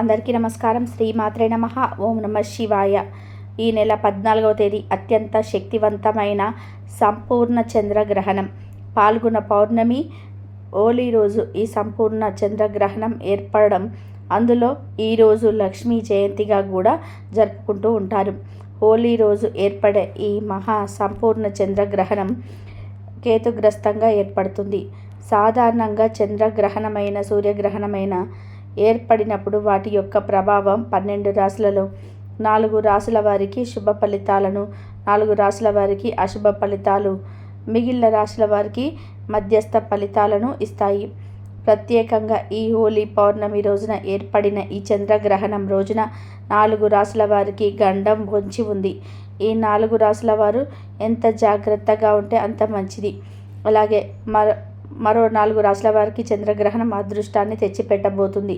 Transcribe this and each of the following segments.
అందరికీ నమస్కారం. శ్రీమాత్రే నమః. ఓం నమ శివాయ. ఈ నెల 14వ తేదీ అత్యంత శక్తివంతమైన సంపూర్ణ చంద్రగ్రహణం, పాల్గొన పౌర్ణమి హోలీ రోజు ఈ సంపూర్ణ చంద్రగ్రహణం ఏర్పడడం. అందులో ఈరోజు లక్ష్మీ జయంతిగా కూడా జరుపుకుంటూ ఉంటారు. హోలీ రోజు ఏర్పడే ఈ మహా సంపూర్ణ చంద్రగ్రహణం కేతుగ్రస్తంగా ఏర్పడుతుంది. సాధారణంగా చంద్రగ్రహణమైన సూర్యగ్రహణమైన ఏర్పడినప్పుడు వాటి యొక్క ప్రభావం 12 రాశులలో 4 రాశుల వారికి శుభ ఫలితాలను, 4 రాశుల వారికి అశుభ ఫలితాలు, మిగిలిన రాశుల వారికి మధ్యస్థ ఫలితాలను ఇస్తాయి. ప్రత్యేకంగా ఈ హోలీ పౌర్ణమి రోజున ఏర్పడిన ఈ చంద్రగ్రహణం రోజున 4 రాశుల వారికి గండం పొంచి ఉంది. ఈ 4 రాశుల వారు ఎంత జాగ్రత్తగా ఉంటే అంత మంచిది. అలాగే మరో 4 రాశుల వారికి చంద్రగ్రహణం అదృష్టాన్ని తెచ్చిపెట్టబోతుంది.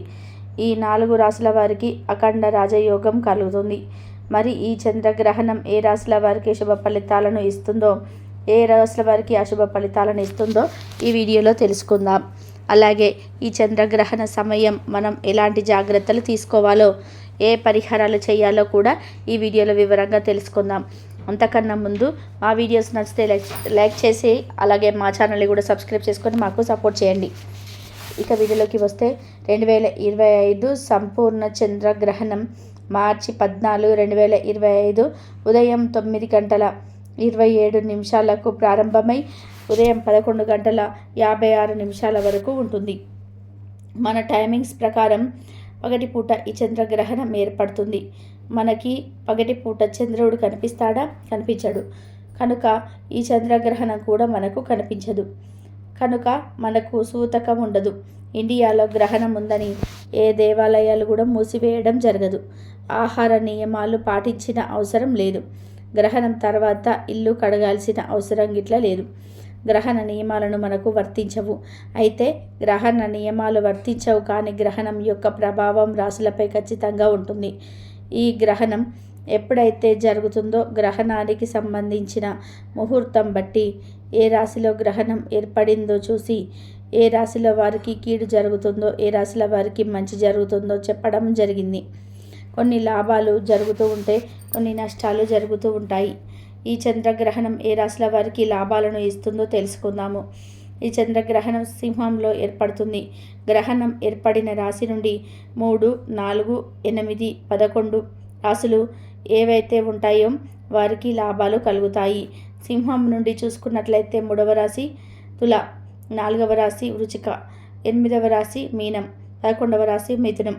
ఈ 4 రాశుల వారికి అఖండ రాజయోగం కలుగుతుంది. మరి ఈ చంద్రగ్రహణం ఏ రాశుల వారికి శుభ ఫలితాలను ఇస్తుందో, ఏ రాశుల వారికి అశుభ ఫలితాలను ఇస్తుందో ఈ వీడియోలో తెలుసుకుందాం. అలాగే ఈ చంద్రగ్రహణ సమయం మనం ఎలాంటి జాగ్రత్తలు తీసుకోవాలో, ఏ పరిహారాలు చేయాలో కూడా ఈ వీడియోలో వివరంగా తెలుసుకుందాం. అంతకన్నా ముందు మా వీడియోస్ నచ్చితే లైక్ చేసి అలాగే మా ఛానల్ని కూడా సబ్స్క్రైబ్ చేసుకొని మాకు సపోర్ట్ చేయండి. ఇక వీడియోలోకి వస్తే 2025 సంపూర్ణ చంద్రగ్రహణం మార్చి 14, 2025 ఉదయం 9 గంటల 27 నిమిషాలకు ప్రారంభమై ఉదయం 11 గంటల 56 నిమిషాల వరకు ఉంటుంది. మన టైమింగ్స్ ప్రకారం పగటిపూట ఈ చంద్రగ్రహణం ఏర్పడుతుంది. మనకి పగటిపూట చంద్రుడు కనిపిస్తాడా? కనిపించడు. కనుక ఈ చంద్రగ్రహణం కూడా మనకు కనిపించదు. కనుక మనకు సూతకం ఉండదు. ఇండియాలో గ్రహణం ఉందని ఏ దేవాలయాలు కూడా మూసివేయడం జరగదు. ఆహార నియమాలు పాటించిన అవసరం లేదు. గ్రహణం తర్వాత ఇల్లు కడగాల్సిన అవసరం గిట్లా లేదు. గ్రహణ నియమాలను మనకు వర్తించవు. అయితే గ్రహణ నియమాలు వర్తించవు కానీ గ్రహణం యొక్క ప్రభావం రాశులపై ఖచ్చితంగా ఉంటుంది. ఈ గ్రహణం ఎప్పుడైతే జరుగుతుందో గ్రహణానికి సంబంధించిన ముహూర్తం బట్టి ఏ రాశిలో గ్రహణం ఏర్పడిందో చూసి ఏ రాశిలో వారికి కీడు జరుగుతుందో, ఏ రాశిల వారికి మంచి జరుగుతుందో చెప్పడం జరిగింది. కొన్ని లాభాలు జరుగుతూ ఉంటే కొన్ని నష్టాలు జరుగుతూ ఉంటాయి. ఈ చంద్రగ్రహణం ఏ రాశుల వారికి లాభాలను ఇస్తుందో తెలుసుకుందాము. ఈ చంద్రగ్రహణం సింహంలో ఏర్పడుతుంది. గ్రహణం ఏర్పడిన రాశి నుండి 3, 4, 8, 11 రాశులు ఏవైతే ఉంటాయో వారికి లాభాలు కలుగుతాయి. సింహం నుండి చూసుకున్నట్లయితే 3వ రాశి తుల, 4వ రాశి వృచ్చిక, 8వ రాశి మీనం, 11వ రాశి మిథునం.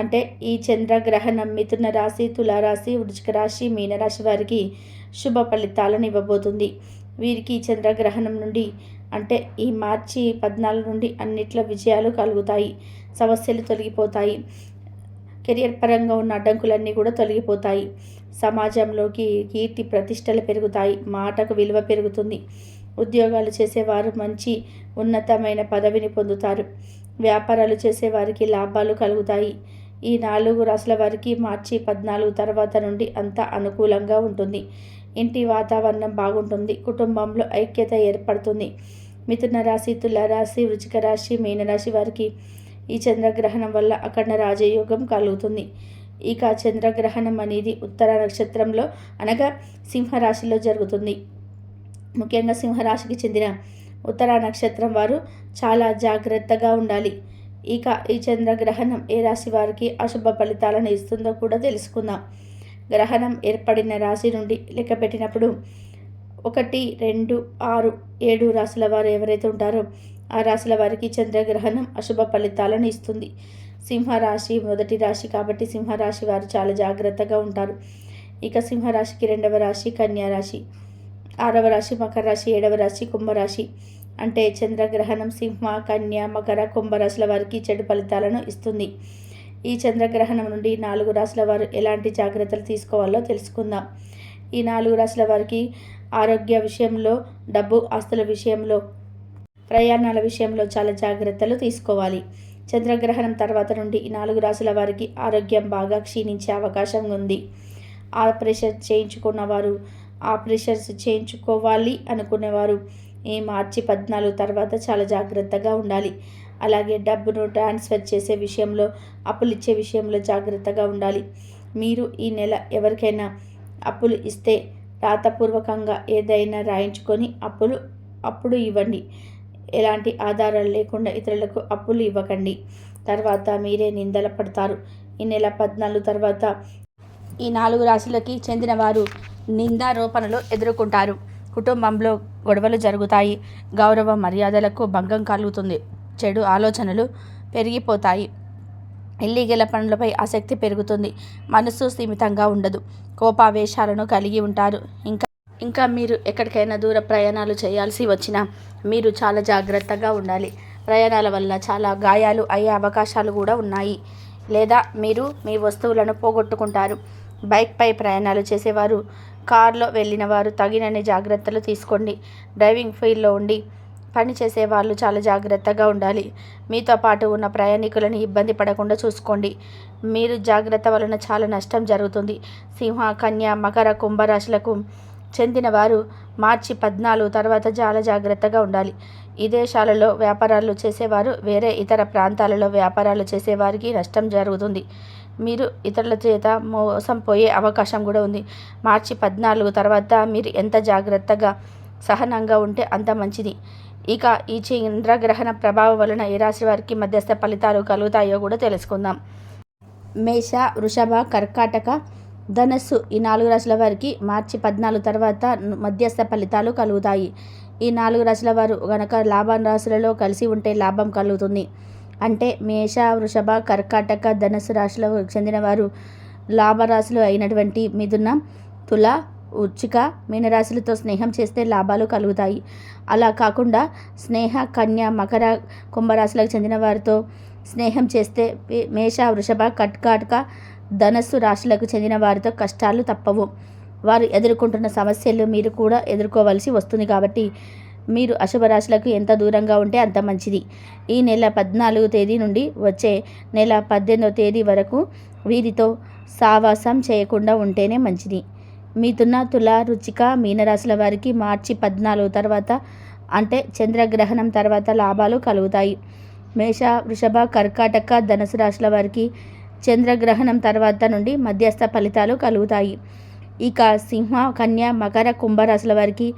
అంటే ఈ చంద్రగ్రహణం మిథున రాశి, తులారాశి, వృచ్చిక రాశి, మీనరాశి వారికి శుభ ఫలితాలను ఇవ్వబోతుంది. వీరికి చంద్రగ్రహణం నుండి అంటే ఈ మార్చి 14 నుండి అన్నిట్లో విజయాలు కలుగుతాయి. సమస్యలు తొలగిపోతాయి. కెరియర్ పరంగా ఉన్న అడ్డంకులన్నీ కూడా తొలగిపోతాయి. సమాజంలోకి కీర్తి ప్రతిష్టలు పెరుగుతాయి. మాటకు విలువ పెరుగుతుంది. ఉద్యోగాలు చేసేవారు మంచి ఉన్నతమైన పదవిని పొందుతారు. వ్యాపారాలు చేసేవారికి లాభాలు కలుగుతాయి. ఈ 4 రాశుల వారికి మార్చి 14 తర్వాత నుండి అంతా అనుకూలంగా ఉంటుంది. ఇంటి వాతావరణం బాగుంటుంది. కుటుంబంలో ఐక్యత ఏర్పడుతుంది. మిథున రాశి, తులారాశి, వృచ్చిక రాశి, మీనరాశి వారికి ఈ చంద్రగ్రహణం వల్ల అఖండ రాజయోగం కలుగుతుంది. ఇక చంద్రగ్రహణం అనేది ఉత్తర నక్షత్రంలో అనగా సింహరాశిలో జరుగుతుంది. ముఖ్యంగా సింహరాశికి చెందిన ఉత్తర నక్షత్రం వారు చాలా జాగ్రత్తగా ఉండాలి. ఇక ఈ చంద్రగ్రహణం ఏ రాశి వారికి అశుభ ఫలితాలను ఇస్తుందో కూడా తెలుసుకుందాం. గ్రహణం ఏర్పడిన రాశి నుండి లెక్క పెట్టినప్పుడు 1, 2, 6, 7 రాశుల వారు ఎవరైతే ఉంటారో ఆ రాశుల వారికి చంద్రగ్రహణం అశుభ ఫలితాలను ఇస్తుంది. సింహరాశి మొదటి రాశి కాబట్టి సింహరాశి వారు చాలా జాగ్రత్తగా ఉంటారు. ఇక సింహరాశికి 2వ రాశి కన్యా రాశి, 6వ రాశి మకర రాశి, 7వ రాశి కుంభరాశి. అంటే చంద్రగ్రహణం సింహ, కన్య, మకర, కుంభరాశుల వారికి చెడు ఫలితాలను ఇస్తుంది. ఈ చంద్రగ్రహణం నుండి 4 రాశుల వారు ఎలాంటి జాగ్రత్తలు తీసుకోవాలో తెలుసుకుందాం. ఈ 4 రాశుల వారికి ఆరోగ్య విషయంలో, డబ్బు ఆస్తుల విషయంలో, ప్రయాణాల విషయంలో చాలా జాగ్రత్తలు తీసుకోవాలి. చంద్రగ్రహణం తర్వాత నుండి ఈ 4 రాశుల వారికి ఆరోగ్యం బాగా క్షీణించే అవకాశం ఉంది. ఆపరేషన్ చేయించుకున్నవారు, ఆపరేషన్స్ చేయించుకోవాలి అనుకునేవారు ఈ మార్చి 14 తర్వాత చాలా జాగ్రత్తగా ఉండాలి. అలాగే డబ్బును ట్రాన్స్ఫర్ చేసే విషయంలో, అప్పులు ఇచ్చే విషయంలో జాగ్రత్తగా ఉండాలి. మీరు ఈ నెల ఎవరికైనా అప్పులు ఇస్తే రాతపూర్వకంగా ఏదైనా రాయించుకొని అప్పుడు ఇవ్వండి. ఎలాంటి ఆధారాలు లేకుండా ఇతరులకు అప్పులు ఇవ్వకండి. తర్వాత మీరే నిందల పడతారు. ఈ నెల 14 తర్వాత ఈ 4 రాశులకి చెందిన వారు నిందారోపణలు ఎదుర్కొంటారు. కుటుంబంలో గొడవలు జరుగుతాయి. గౌరవ మర్యాదలకు భంగం కలుగుతుంది. చెడు ఆలోచనలు పెరిగిపోతాయి. ఇల్లీగల్ పనులపై ఆసక్తి పెరుగుతుంది. మనసు స్థిమితంగా ఉండదు. కోపావేశాలను కలిగి ఉంటారు. ఇంకా మీరు ఎక్కడికైనా దూర ప్రయాణాలు చేయాల్సి వచ్చినా మీరు చాలా జాగ్రత్తగా ఉండాలి. ప్రయాణాల వల్ల చాలా గాయాలు అయ్యే అవకాశాలు కూడా ఉన్నాయి. లేదా మీరు మీ వస్తువులను పోగొట్టుకుంటారు. బైక్పై ప్రయాణాలు చేసేవారు, కారులో వెళ్ళిన వారు తగినన్ని జాగ్రత్తలు తీసుకోండి. డ్రైవింగ్ ఫీల్డ్లో ఉండి పని చేసే వాళ్ళు చాలా జాగ్రత్తగా ఉండాలి. మీతో పాటు ఉన్న ప్రయాణికులను ఇబ్బంది పడకుండా చూసుకోండి. మీరు జాగ్రత్త వలన చాలా నష్టం జరుగుతుంది. సింహ, కన్య, మకర, కుంభరాశులకు చెందిన వారు మార్చి 14 తర్వాత చాలా జాగ్రత్తగా ఉండాలి. విదేశాలలో వ్యాపారాలు చేసేవారు, వేరే ఇతర ప్రాంతాలలో వ్యాపారాలు చేసేవారికి నష్టం జరుగుతుంది. మీరు ఇతరుల చేత మోసం పోయే అవకాశం కూడా ఉంది. మార్చి 14 తర్వాత మీరు ఎంత జాగ్రత్తగా సహనంగా ఉంటే అంత మంచిది. ఇక ఈ చంద్రగ్రహణ ప్రభావం వలన ఏ రాశి వారికి మధ్యస్థ ఫలితాలు కలుగుతాయో కూడా తెలుసుకుందాం. మేష, వృషభ, కర్కాటక, ధనస్సు ఈ 4 రాశుల వారికి మార్చి 14 తర్వాత మధ్యస్థ ఫలితాలు కలుగుతాయి. ఈ 4 రాశుల వారు గనక లాభ రాశులలో కలిసి ఉంటే లాభం కలుగుతుంది. అంటే మేష, వృషభ, కర్కాటక, ధనస్సు రాశులకు చెందిన వారు లాభరాశులు అయినటువంటి మిథున, తుల, వృశ్చిక, మీనరాశులతో స్నేహం చేస్తే లాభాలు కలుగుతాయి. అలా కాకుండా స్నేహ, కన్య, మకర, కుంభరాశులకు చెందిన వారితో స్నేహం చేస్తే మేష, వృషభ, కర్కాటక, ధనస్సు రాశులకు చెందిన వారితో కష్టాలు తప్పవు. వారు ఎదుర్కొంటున్న సమస్యలు మీరు కూడా ఎదుర్కోవలసి వస్తుంది. కాబట్టి మీరు అశుభ రాశులకు ఎంత దూరంగా ఉంటే అంత మంచిది. ఈ నెల 14 తేదీ నుండి వచ్చే నెల 18వ తేదీ వరకు వీరితో సావాసం చేయకుండా ఉంటేనే మంచిది. మిథున, తుల, వృశ్చిక, మీనరాశుల వారికి మార్చి 14 తర్వాత అంటే చంద్రగ్రహణం తర్వాత లాభాలు కలుగుతాయి. మేష, వృషభ, కర్కాటక, ధనుసు రాశుల వారికి చంద్రగ్రహణం తర్వాత నుండి మధ్యస్థ ఫలితాలు కలుగుతాయి. ఇక సింహ, కన్య, మకర, కుంభరాశుల వారికి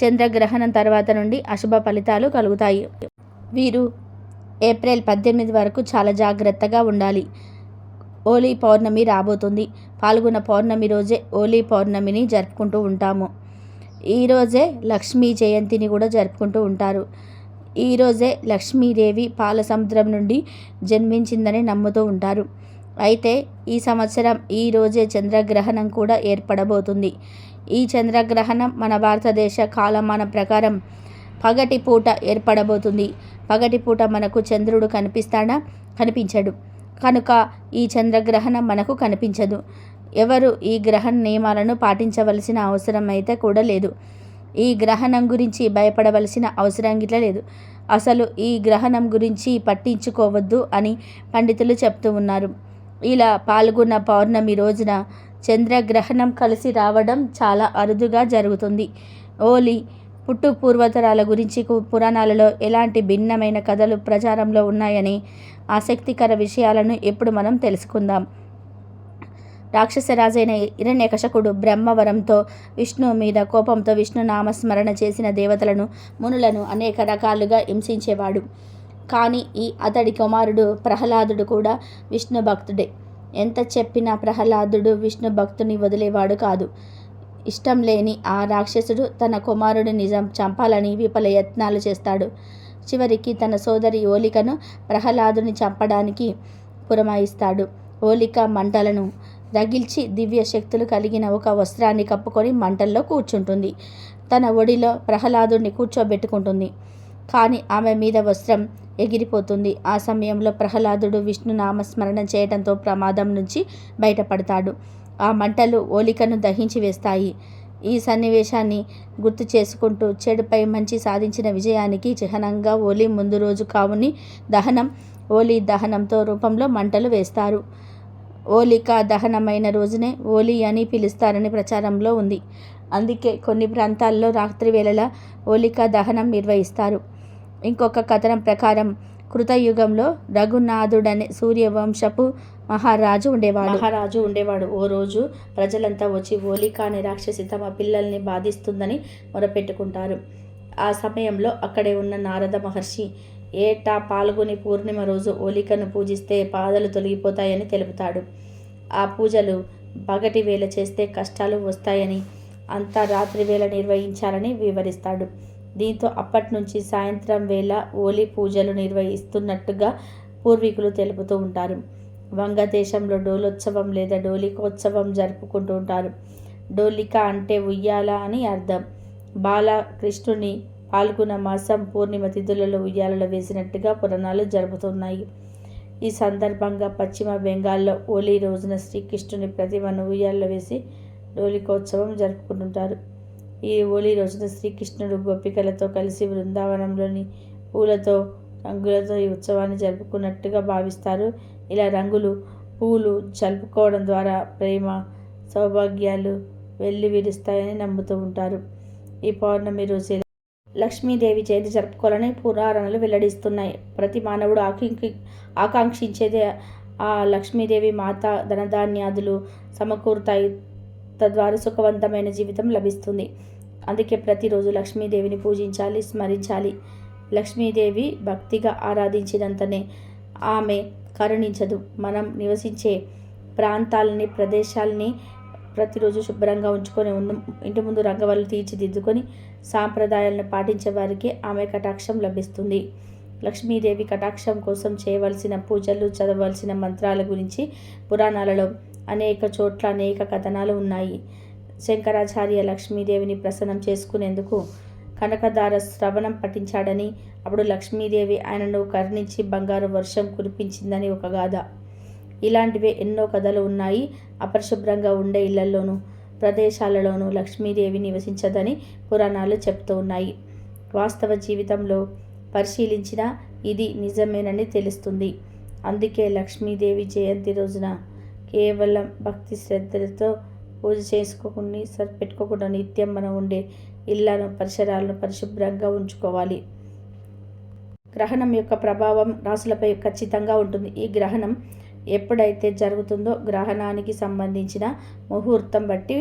చంద్రగ్రహణం తర్వాత నుండి అశుభ ఫలితాలు కలుగుతాయి. వీరు ఏప్రిల్ 18 వరకు చాలా జాగ్రత్తగా ఉండాలి. హోలీ పౌర్ణమి రాబోతుంది. పాల్గొన పౌర్ణమి రోజే హోలీ పౌర్ణమిని జరుపుకుంటూ ఉంటాము. ఈరోజే లక్ష్మీ జయంతిని కూడా జరుపుకుంటూ ఉంటారు. ఈరోజే లక్ష్మీదేవి పాల సముద్రం నుండి జన్మించిందని నమ్ముతూ ఉంటారు. అయితే ఈ సంవత్సరం ఈరోజే చంద్రగ్రహణం కూడా ఏర్పడబోతుంది. ఈ చంద్రగ్రహణం మన భారతదేశ కాలమానం ప్రకారం పగటిపూట ఏర్పడబోతుంది. పగటిపూట మనకు చంద్రుడు కనిపిస్తాడా? కనిపించడు. కనుక ఈ చంద్రగ్రహణం మనకు కనిపించదు. ఎవరు ఈ గ్రహణ నియమాలను పాటించవలసిన అవసరం అయితే కూడా లేదు. ఈ గ్రహణం గురించి భయపడవలసిన అవసరం గిట్ల లేదు. అసలు ఈ గ్రహణం గురించి పట్టించుకోవద్దు అని పండితులు చెప్తూ ఉన్నారు. ఇలా పాల్గొన్న పౌర్ణమి రోజున చంద్రగ్రహణం కలిసి రావడం చాలా అరుదుగా జరుగుతుంది. హోలీ పుట్టు పూర్వతరాల గురించి పురాణాలలో ఎలాంటి భిన్నమైన కథలు ప్రచారంలో ఉన్నాయని ఆసక్తికర విషయాలను ఇప్పుడు మనం తెలుసుకుందాం. రాక్షసరాజైన హిరణ్యకశపుడు బ్రహ్మవరంతో విష్ణు మీద కోపంతో విష్ణు నామస్మరణ చేసిన దేవతలను, మునులను అనేక రకాలుగా హింసించేవాడు. కానీ అతడి కుమారుడు ప్రహ్లాదుడు కూడా విష్ణు భక్తుడే. ఎంత చెప్పినా ప్రహ్లాదుడు విష్ణు భక్తుని వదిలేవాడు కాదు. ఇష్టం లేని ఆ రాక్షసుడు తన కుమారుడిని చంపాలని విఫల యత్నాలు చేస్తాడు. చివరికి తన సోదరి హోలికను ప్రహ్లాదుని చంపడానికి పురమాయిస్తాడు. హోలిక మంటలను రగిల్చి దివ్య శక్తులు కలిగిన ఒక వస్త్రాన్ని కప్పుకొని మంటల్లో కూర్చుంటుంది. తన ఒడిలో ప్రహ్లాదుని కూర్చోబెట్టుకుంటుంది. కానీ ఆమె మీద వస్త్రం ఎగిరిపోతుంది. ఆ సమయంలో ప్రహ్లాదుడు విష్ణు నామస్మరణం చేయడంతో ప్రమాదం నుంచి బయటపడతాడు. ఆ మంటలు హోలికను దహించి వేస్తాయి. ఈ సన్నివేశాన్ని గుర్తు చేసుకుంటూ చెడుపై మంచి సాధించిన విజయానికి చిహ్నంగా హోలీ ముందు రోజు కావుని దహనం, హోలీ దహనంతో రూపంలో మంటలు వేస్తారు. హోలిక దహనమైన రోజునే హోలీ అని పిలుస్తారని ప్రచారంలో ఉంది. అందుకే కొన్ని ప్రాంతాల్లో రాత్రి వేళల హోలిక దహనం నిర్వహిస్తారు. ఇంకొక కథనం ప్రకారం కృతయుగంలో రఘునాథుడనే సూర్యవంశపు మహారాజు ఉండేవాడు. ఓ రోజు ప్రజలంతా వచ్చి హోలిక అనే రాక్షసి తమ పిల్లల్ని బాధిస్తుందని మొరపెట్టుకుంటారు. ఆ సమయంలో అక్కడే ఉన్న నారద మహర్షి ఏటా పాల్గొని పూర్ణిమ రోజు హోలికను పూజిస్తే బాధలు తొలగిపోతాయని తెలుపుతాడు. ఆ పూజలు పగటి వేళ చేస్తే కష్టాలు వస్తాయని, అంతా రాత్రి వేళ నిర్వహించాలని వివరిస్తాడు. దీంతో అప్పటి నుంచి సాయంత్రం వేళ హోలీ పూజలు నిర్వహిస్తున్నట్టుగా పూర్వీకులు తెలుపుతూ ఉంటారు. వంగదేశంలో డోలోత్సవం లేదా డోలికోత్సవం జరుపుకుంటూ ఉంటారు. డోలిక అంటే ఉయ్యాల అని అర్థం. బాలకృష్ణుని పాల్గొన మాసం పూర్ణిమ తిథులలో ఉయ్యాలలో వేసినట్టుగా పురాణాలు జరుపుతున్నాయి. ఈ సందర్భంగా పశ్చిమ బెంగాల్లో హోలీ రోజున శ్రీకృష్ణుని ప్రతిమను ఉయ్యాలలో వేసి డోలికోత్సవం జరుపుకుంటుంటారు. ఈ హోలీ రోజున శ్రీకృష్ణుడు గోపికలతో కలిసి బృందావనంలోని పూలతో రంగులతో ఈ ఉత్సవాన్ని జరుపుకున్నట్టుగా భావిస్తారు. ఇలా రంగులు పూలు జరుపుకోవడం ద్వారా ప్రేమ సౌభాగ్యాలు వెల్లివిరుస్తాయని నమ్ముతూ ఉంటారు. ఈ పౌర్ణమి రోజు లక్ష్మీదేవి జయంతి జరుపుకోవాలని పురాణాలు వెల్లడిస్తున్నాయి. ప్రతి మానవుడు ఆకాంక్షించేదే ఆ లక్ష్మీదేవి మాత ధనధాన్యాదులు సమకూరుతాయి. తద్వారా సుఖవంతమైన జీవితం లభిస్తుంది. అందుకే ప్రతిరోజు లక్ష్మీదేవిని పూజించాలి, స్మరించాలి. లక్ష్మీదేవి భక్తిగా ఆరాధించినంతనే ఆమె కరుణించదు. మనం నివసించే ప్రాంతాలని ప్రదేశాలని ప్రతిరోజు శుభ్రంగా ఉంచుకొని ఇంటి ముందు రంగవల్లు తీర్చిదిద్దుకొని సాంప్రదాయాలను పాటించే వారికి ఆమె కటాక్షం లభిస్తుంది. లక్ష్మీదేవి కటాక్షం కోసం చేయవలసిన పూజలు, చదవలసిన మంత్రాల గురించి పురాణాలలో అనేక చోట్ల అనేక కథనాలు ఉన్నాయి. శంకరాచార్య లక్ష్మీదేవిని ప్రసన్నం చేసుకునేందుకు కనకదార శ్రవణం పఠించాడని, అప్పుడు లక్ష్మీదేవి ఆయనను కరుణించి బంగారు వర్షం కురిపించిందని ఒక గాథ. ఇలాంటివే ఎన్నో కథలు ఉన్నాయి. అపరిశుభ్రంగా ఉండే ఇళ్లలోనూ ప్రదేశాలలోనూ లక్ష్మీదేవి నివసించదని పురాణాలు చెప్తూ ఉన్నాయి. వాస్తవ జీవితంలో పరిశీలించినా ఇది నిజమేనని తెలుస్తుంది. అందుకే లక్ష్మీదేవి జయంతి రోజున కేవలం భక్తి శ్రద్ధలతో పూజ చేసుకోకుండా సరిపెట్టుకోకుండా నిత్యం మనం ఉండే ఇళ్లను పరిసరాలను పరిశుభ్రంగా ఉంచుకోవాలి. గ్రహణం యొక్క ప్రభావం రాశులపై ఖచ్చితంగా ఉంటుంది. ఈ గ్రహణం ఎప్పుడైతే జరుగుతుందో గ్రహణానికి సంబంధించిన ముహూర్తం బట్టి